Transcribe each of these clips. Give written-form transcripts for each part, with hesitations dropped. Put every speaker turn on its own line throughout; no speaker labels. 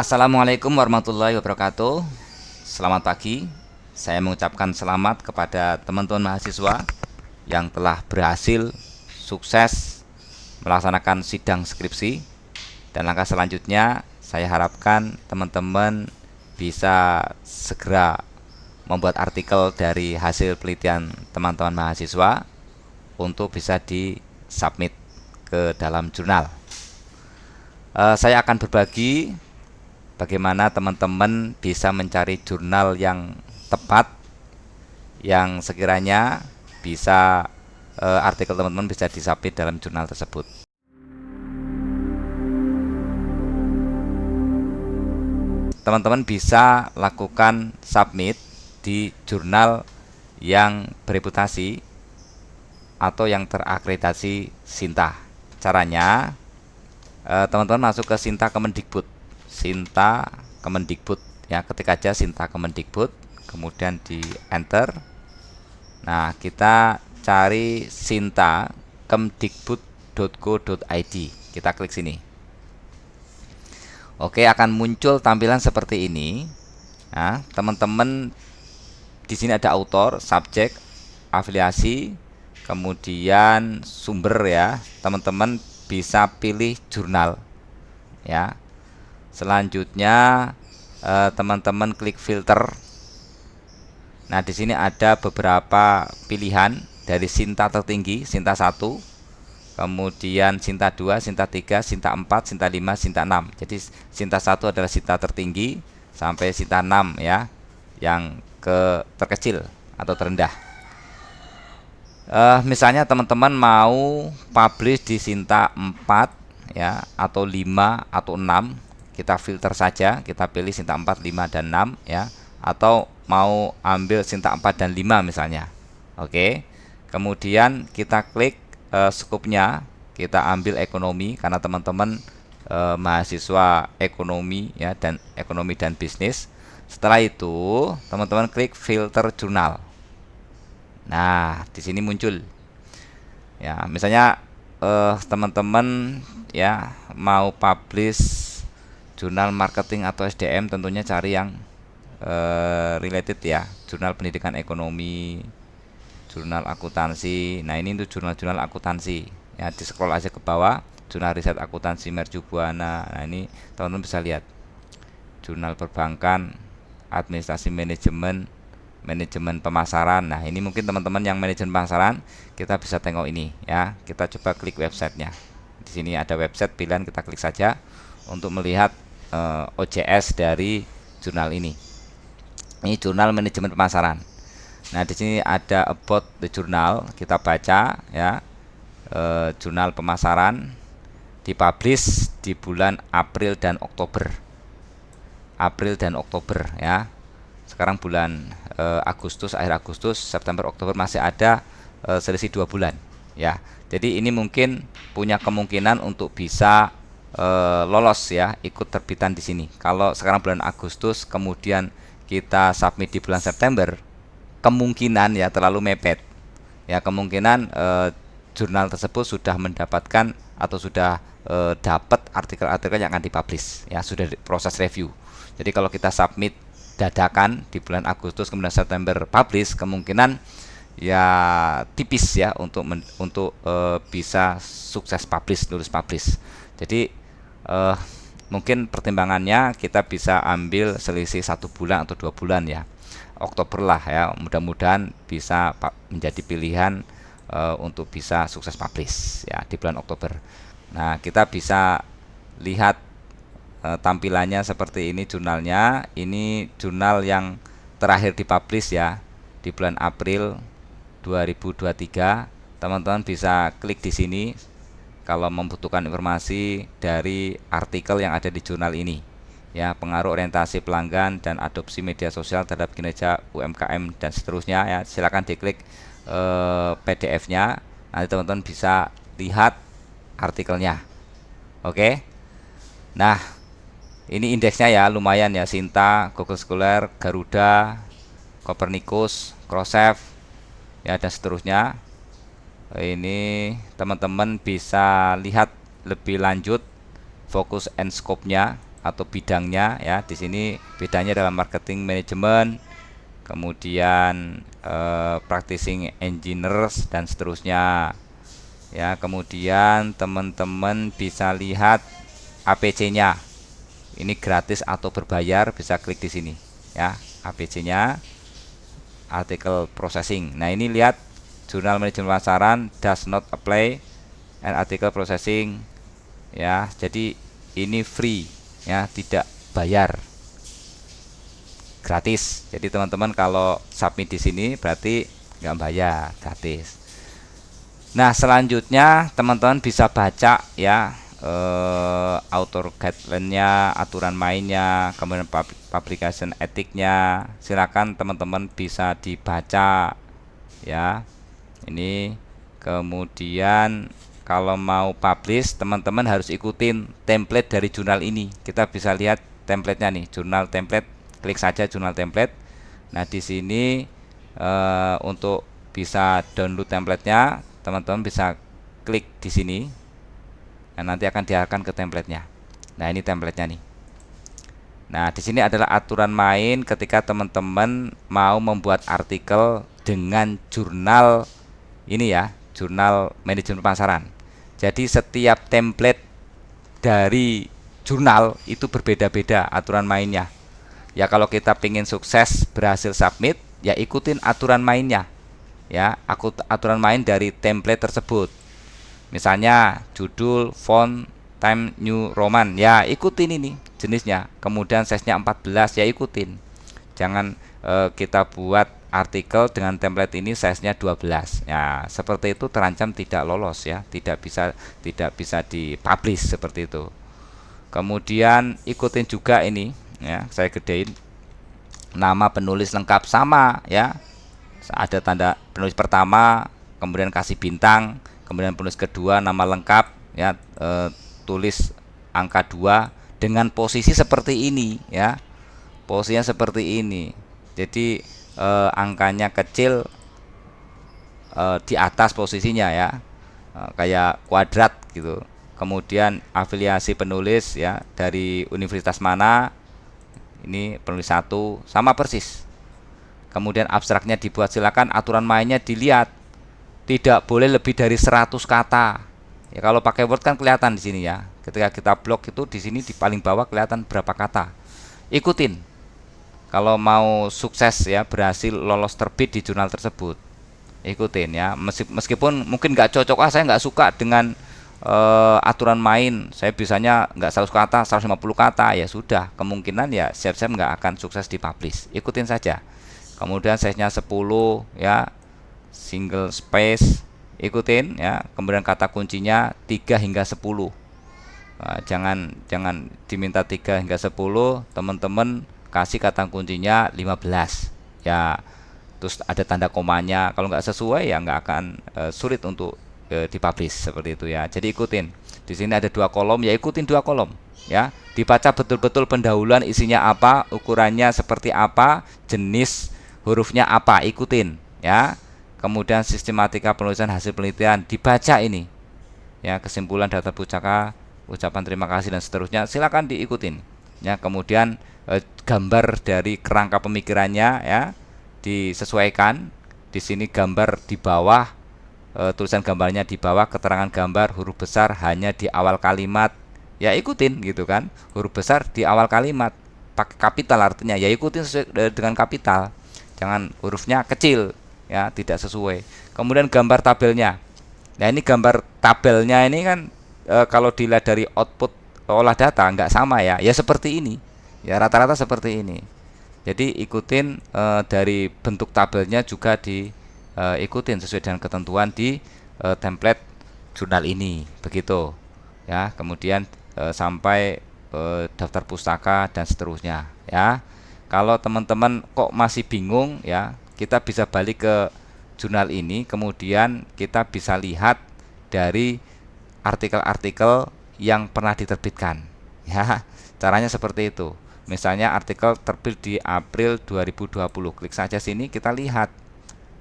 Assalamualaikum warahmatullahi wabarakatuh. Selamat pagi. Saya mengucapkan selamat kepada teman-teman mahasiswa yang telah berhasil sukses melaksanakan sidang skripsi. Dan langkah selanjutnya, saya harapkan teman-teman bisa segera membuat artikel dari hasil penelitian teman-teman mahasiswa untuk bisa disubmit ke dalam jurnal. Saya akan berbagi bagaimana teman-teman bisa mencari jurnal yang tepat, yang sekiranya bisa artikel teman-teman bisa disubmit dalam jurnal tersebut. Teman-teman bisa lakukan submit di jurnal yang bereputasi atau yang terakreditasi Sinta. Caranya, teman-teman masuk ke Sinta Kemendikbud. Sinta Kemendikbud ya, ketik aja Sinta Kemendikbud, kemudian di enter. Nah, kita cari Sinta kemdikbud.go.id. Kita klik sini. Oke, akan muncul tampilan seperti ini. Nah, teman-teman di sini ada autor, subjek, afiliasi, kemudian sumber ya. Teman-teman bisa pilih jurnal ya. Selanjutnya teman-teman klik filter. Nah, di sini ada beberapa pilihan dari Sinta tertinggi, Sinta 1, kemudian Sinta 2, Sinta 3, Sinta 4, Sinta 5, Sinta 6. Jadi Sinta 1 adalah Sinta tertinggi sampai Sinta 6 ya, yang terkecil atau terendah. Misalnya teman-teman mau publish di Sinta 4 ya, atau 5 atau 6, kita filter saja, kita pilih Sinta 4, 5 dan 6 ya, atau mau ambil Sinta 4 dan 5 misalnya. Oke. Kemudian kita klik skupnya, kita ambil ekonomi karena teman-teman mahasiswa ekonomi ya, dan ekonomi dan bisnis. Setelah itu teman-teman klik filter jurnal. Nah, di sini muncul ya, misalnya teman-teman ya mau publish jurnal marketing atau SDM, tentunya cari yang related ya, jurnal pendidikan ekonomi, jurnal akuntansi. Nah, ini untuk jurnal-jurnal akuntansi ya, di scroll aja ke bawah, jurnal riset akuntansi Mercubuana. Nah, ini teman-teman bisa lihat jurnal perbankan, administrasi manajemen, manajemen pemasaran. Nah, ini mungkin teman-teman yang manajemen pemasaran, kita bisa tengok ini ya. Kita coba klik websitenya. Di sini ada website pilihan, kita klik saja untuk melihat OJS dari jurnal ini. Ini jurnal manajemen pemasaran. Nah, di sini ada about the journal, kita baca ya. Jurnal pemasaran dipublish di bulan April dan Oktober. April dan Oktober ya. Sekarang bulan Agustus, akhir Agustus, September, Oktober, masih ada selisih 2 bulan ya. Jadi ini mungkin punya kemungkinan untuk bisa lolos ya, ikut terbitan di sini. Kalau sekarang bulan Agustus kemudian kita submit di bulan September, kemungkinan ya terlalu mepet ya, kemungkinan jurnal tersebut sudah mendapatkan atau sudah dapat artikel-artikel yang akan dipublish ya, sudah proses review. Jadi kalau kita submit dadakan di bulan Agustus kemudian September publish, kemungkinan ya tipis ya untuk bisa sukses publish, lulus publish. Jadi mungkin pertimbangannya kita bisa ambil selisih 1 bulan atau 2 bulan ya, Oktober lah ya, mudah-mudahan bisa menjadi pilihan untuk bisa sukses publish ya di bulan Oktober. Nah, kita bisa lihat tampilannya seperti ini jurnalnya. Ini jurnal yang terakhir dipublish ya di bulan April 2023. Teman-teman bisa klik di sini kalau membutuhkan informasi dari artikel yang ada di jurnal ini ya, pengaruh orientasi pelanggan dan adopsi media sosial terhadap kinerja UMKM dan seterusnya ya. Silakan diklik PDF-nya, nanti teman-teman bisa lihat artikelnya. Oke. Nah, ini indeksnya ya lumayan ya, Sinta, Google Scholar, Garuda, Copernicus, Crossref ya, dan seterusnya. Ini teman-teman bisa lihat lebih lanjut fokus and scope-nya atau bidangnya ya. Di sini bidangnya dalam marketing management, kemudian practicing engineers dan seterusnya ya. Kemudian teman-teman bisa lihat APC-nya, ini gratis atau berbayar, bisa klik di sini ya. APC-nya article processing. Nah ini lihat, jurnal manajemen pemasaran does not apply and article processing ya. Jadi ini free ya, tidak bayar, gratis. Jadi teman-teman kalau submit di sini berarti nggak bayar, gratis. Nah selanjutnya teman-teman bisa baca ya, author guideline-nya, aturan mainnya, kemudian publication etiknya. Silakan teman-teman bisa dibaca ya. Ini kemudian kalau mau publish, teman-teman harus ikutin template dari jurnal ini. Kita bisa lihat template-nya nih, jurnal template. Klik saja jurnal template. Nah di sini untuk bisa download template-nya, teman-teman bisa klik di sini. Nah, nanti akan diarahkan ke template-nya. Nah ini template-nya nih. Nah di sini adalah aturan main ketika teman-teman mau membuat artikel dengan jurnal ini ya, jurnal manajemen pemasaran. Jadi setiap template dari jurnal itu berbeda-beda aturan mainnya. Ya kalau kita pengen sukses berhasil submit, ya ikutin aturan mainnya. Ya, aturan main dari template tersebut. Misalnya judul, font, time New Roman, ya ikutin ini jenisnya. Kemudian size-nya 14, ya ikutin. Jangan kita buat artikel dengan template ini size-nya 12. Ya, seperti itu terancam tidak lolos ya, tidak bisa dipublish seperti itu. Kemudian ikutin juga ini ya, saya gedein. Nama penulis lengkap sama ya. Ada tanda penulis pertama, kemudian kasih bintang, kemudian penulis kedua nama lengkap ya, tulis angka 2 dengan posisi seperti ini ya. Posisinya seperti ini. Jadi angkanya kecil di atas posisinya ya, kayak kuadrat gitu. Kemudian afiliasi penulis ya, dari universitas mana, ini penulis 1 sama persis. Kemudian abstraknya dibuat, silakan aturan mainnya dilihat, tidak boleh lebih dari 100 kata ya. Kalau pakai Word kan kelihatan di sini ya, ketika kita blok itu di sini di paling bawah kelihatan berapa kata. Ikutin kalau mau sukses ya, berhasil lolos terbit di jurnal tersebut. Ikutin ya, meskipun mungkin nggak cocok, saya nggak suka dengan aturan main, saya bisanya nggak 100 kata, 150 kata, ya sudah, kemungkinan ya siap-siap nggak akan sukses dipublish. Ikutin saja. Kemudian size-nya 10 ya, single space, ikutin ya. Kemudian kata kuncinya 3 hingga 10. Nah, jangan diminta 3 hingga 10, teman-teman kasih kata kuncinya 15 ya. Terus ada tanda komanya, kalau nggak sesuai ya nggak akan sulit untuk dipublish seperti itu ya. Jadi ikutin. Di sini ada 2 kolom, ya ikutin 2 kolom ya. Dibaca betul-betul pendahuluan isinya apa, ukurannya seperti apa, jenis hurufnya apa, ikutin ya. Kemudian sistematika penulisan hasil penelitian dibaca ini ya, kesimpulan data pustaka, ucapan terima kasih dan seterusnya, silakan diikutin ya. Kemudian gambar dari kerangka pemikirannya ya disesuaikan. Di sini gambar di bawah, tulisan gambarnya di bawah, keterangan gambar huruf besar hanya di awal kalimat, ya ikutin gitu kan. Huruf besar di awal kalimat pakai kapital, artinya ya ikutin sesuai dengan kapital, jangan hurufnya kecil ya, tidak sesuai. Kemudian gambar tabelnya. Nah ini gambar tabelnya ini kan kalau dilihat dari output olah data nggak sama ya, ya seperti ini ya, rata-rata seperti ini. Jadi ikutin dari bentuk tabelnya juga diikutin sesuai dengan ketentuan di template jurnal ini, begitu ya. Kemudian sampai daftar pustaka dan seterusnya ya. Kalau teman-teman kok masih bingung ya, kita bisa balik ke jurnal ini, kemudian kita bisa lihat dari artikel-artikel yang pernah diterbitkan ya. Caranya seperti itu. Misalnya artikel terbit di April 2020, klik saja sini, kita lihat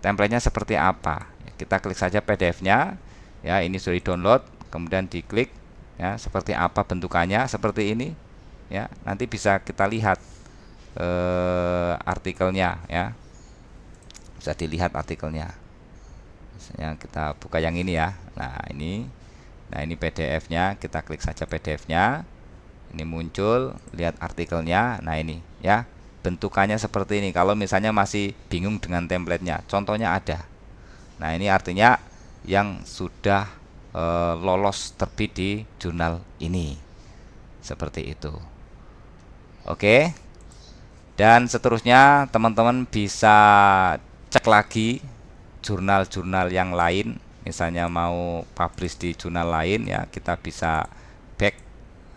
template-nya seperti apa. Kita klik saja PDF-nya ya, ini sudah di download, kemudian diklik ya, seperti apa bentukannya, seperti ini ya. Nanti bisa kita lihat artikelnya ya, bisa dilihat artikelnya. Misalnya kita buka yang ini ya. Nah ini PDF-nya, kita klik saja PDF-nya. Ini muncul, lihat artikelnya. Nah ini ya, bentukannya seperti ini. Kalau misalnya masih bingung dengan template-nya, contohnya ada. Nah ini artinya yang sudah lolos terbit di jurnal ini, seperti itu. Oke. Dan seterusnya teman-teman bisa cek lagi jurnal-jurnal yang lain. Misalnya mau publish di jurnal lain ya, kita bisa back.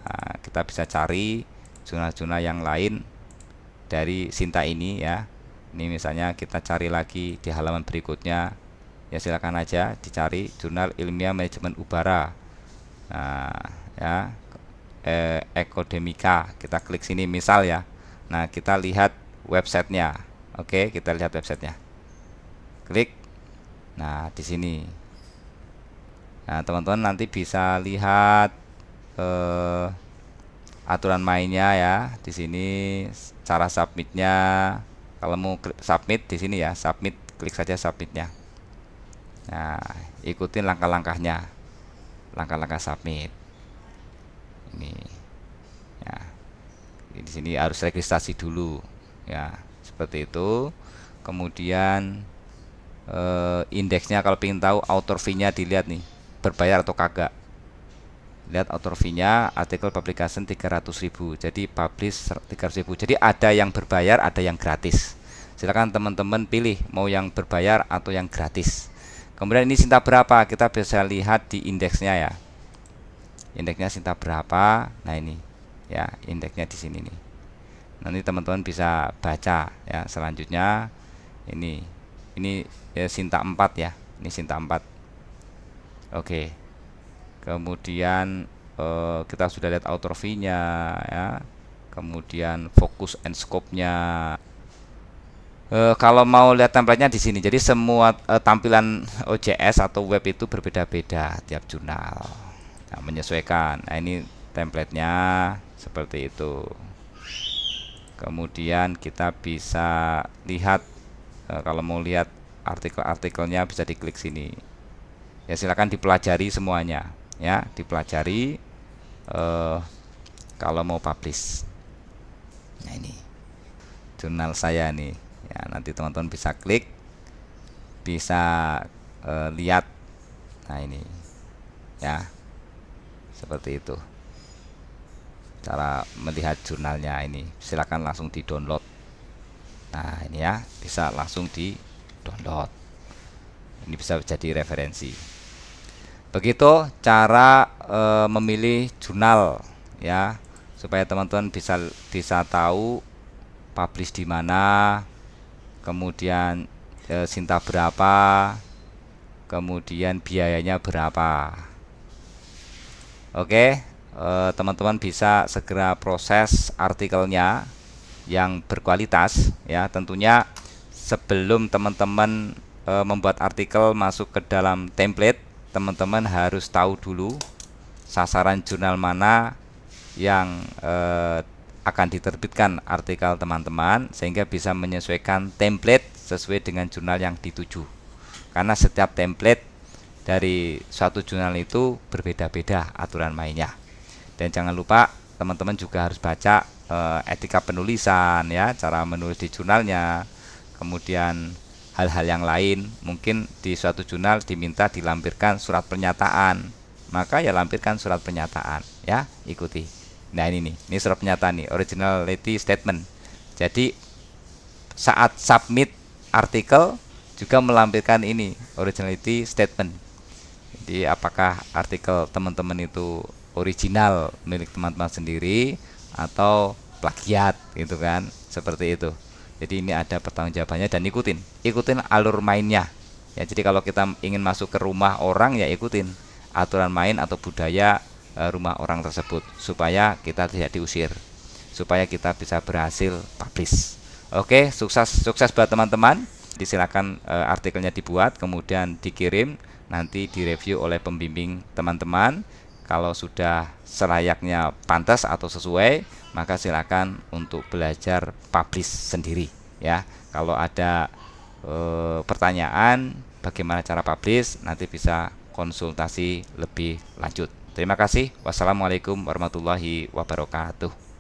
Nah, kita bisa cari jurnal-jurnal yang lain dari Sinta ini ya. Ini misalnya kita cari lagi di halaman berikutnya. Ya silakan aja dicari jurnal ilmiah manajemen ubara. Nah, ya Ecodemica, kita klik sini misal ya. Nah, kita lihat websitenya. Oke, kita lihat websitenya. Klik. Nah, di sini. Nah, teman-teman nanti bisa lihat aturan mainnya ya. Di sini cara submitnya. Kalau mau submit di sini ya, submit, klik saja submitnya. Nah, ikutin langkah-langkahnya, langkah-langkah submit. Ini, ya. Di sini harus registrasi dulu, ya, seperti itu. Kemudian indeksnya kalau ingin tahu author fee-nya dilihat nih, berbayar atau kagak. Lihat author fee-nya, artikel publication 300.000, jadi publish 300.000. Jadi ada yang berbayar, ada yang gratis. Silakan teman-teman pilih mau yang berbayar atau yang gratis. Kemudian ini Sinta berapa, kita bisa lihat di indeksnya ya. Indeksnya Sinta berapa. Nah ini ya, indeksnya di sini nih. Nanti teman-teman bisa baca ya. Selanjutnya ini ya, Sinta 4 ya. Ini Sinta 4. Oke. Kemudian kita sudah lihat author fee-nya ya. Kemudian fokus and scope-nya. Kalau mau lihat template-nya di sini. Jadi semua tampilan OJS atau web itu berbeda-beda tiap jurnal. Nah, menyesuaikan. Nah, ini template-nya seperti itu. Kemudian kita bisa lihat kalau mau lihat artikel-artikelnya bisa diklik sini. Ya silakan dipelajari semuanya ya, dipelajari kalau mau publish. Nah, ini jurnal saya nih. Ya, nanti teman-teman bisa klik, bisa lihat. Nah, ini ya, seperti itu cara melihat jurnalnya. Ini silakan langsung di download. Nah ini ya, bisa langsung di download. Ini bisa jadi referensi. Begitu cara memilih jurnal ya, supaya teman-teman bisa tahu publish di mana, kemudian Sinta berapa, kemudian biayanya berapa. Oke, teman-teman bisa segera proses artikelnya yang berkualitas ya. Tentunya sebelum teman-teman membuat artikel masuk ke dalam template, teman-teman harus tahu dulu sasaran jurnal mana yang akan diterbitkan artikel teman-teman, sehingga bisa menyesuaikan template sesuai dengan jurnal yang dituju. Karena setiap template dari suatu jurnal itu berbeda-beda aturan mainnya. Dan jangan lupa teman-teman juga harus baca etika penulisan ya, cara menulis di jurnalnya. Kemudian hal-hal yang lain, mungkin di suatu jurnal diminta dilampirkan surat pernyataan, maka ya lampirkan surat pernyataan ya, ikuti. Nah ini surat pernyataan nih, originality statement. Jadi saat submit artikel juga melampirkan ini, originality statement. Jadi apakah artikel teman-teman itu original milik teman-teman sendiri atau plagiat gitu kan, seperti itu. Jadi ini ada pertanggungjawabannya, dan ikutin alur mainnya ya. Jadi kalau kita ingin masuk ke rumah orang ya ikutin aturan main atau budaya rumah orang tersebut, supaya kita tidak diusir, supaya kita bisa berhasil publish. Oke, sukses buat teman-teman. Disilakan artikelnya dibuat, kemudian dikirim, nanti direview oleh pembimbing teman-teman. Kalau sudah selayaknya pantas atau sesuai, maka silakan untuk belajar publish sendiri ya. Kalau ada pertanyaan bagaimana cara publish, nanti bisa konsultasi lebih lanjut. Terima kasih. Wassalamualaikum warahmatullahi wabarakatuh.